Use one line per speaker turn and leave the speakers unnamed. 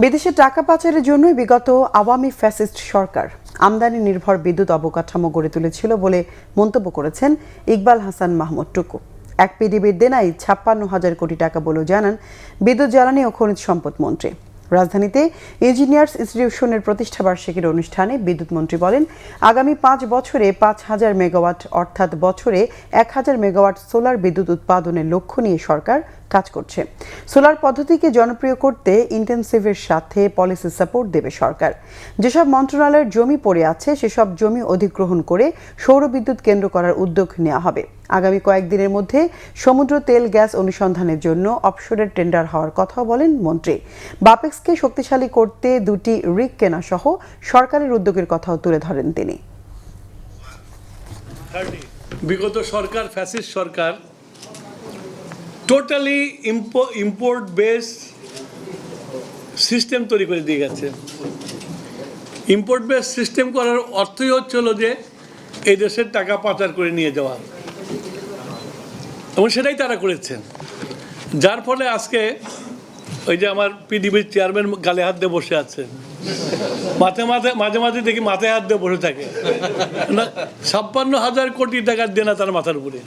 বিদেশে টাকা পাচারের জন্য বিগত আওয়ামী ফ্যাসিস্ট সরকার আমদানি নির্ভর বিদ্যুৎ অবকাঠামো গড়ে তুলেছিল বলে মন্তব্য করেছেন ইকবাল হাসান মাহমুদ টুকু। এক পিডিবির দেনায় ৫৬,০০০ কোটি টাকা বলেও জানান বিদ্যুৎ জ্বালানি ও খনিজ সম্পদ মন্ত্রী। রাজধানীতে ইঞ্জিনিয়ার্স ইনস্টিটিউশনের প্রতিষ্ঠাবার্ষিকীর অনুষ্ঠানে বিদ্যুৎ মন্ত্রী বলেন, আগামী ৫ বছরে ৫,০০০ মেগাওয়াট অর্থাৎ বছরে ১,০০০ মেগাওয়াট সোলার বিদ্যুৎ উৎপাদনের লক্ষ্য নিয়ে সরকার কাজ করছে। সোলার পদ্ধতিকে জনপ্রিয় করতে ইন্টেনসিভের সাথে পলিসি সাপোর্ট দেবে সরকার। যেসব মন্ত্রণালয়ের জমি পড়ে আছে সেসব জমি অধিগ্রহণ করে সৌর বিদ্যুৎ কেন্দ্র করার উদ্যোগ নেওয়া হবে। আগামী কয়েকদিনের মধ্যে সমুদ্র তেল গ্যাস অনুসন্ধানের জন্য অফশোরের টেন্ডার হওয়ার কথাও বলেন মন্ত্রী। বাপেক্সকে শক্তিশালী করতে 2টি রিগ কেনা সহ সরকারের উদ্যোগের কথাও তুলে ধরেন তিনি।
বিগত সরকার ফ্যাসিস্ট সরকার টোটালি ইম্পোর্ট বেস সিস্টেম তৈরি করে দিয়ে গেছে। ইম্পোর্ট বেস সিস্টেম করার অর্থই হচ্ছিল যে এই দেশের টাকা পাচার করে নিয়ে যাওয়া, এবং সেটাই তারা করেছেন। যার ফলে আজকে ওই যে আমার পিডিবির চেয়ারম্যান গালে হাত দিয়ে বসে আছে, মাঝে মাঝে দেখি মাথায় হাত দিয়ে বসে থাকে। ৫৬,০০০ কোটি টাকার দেনা তার মাথার উপরে।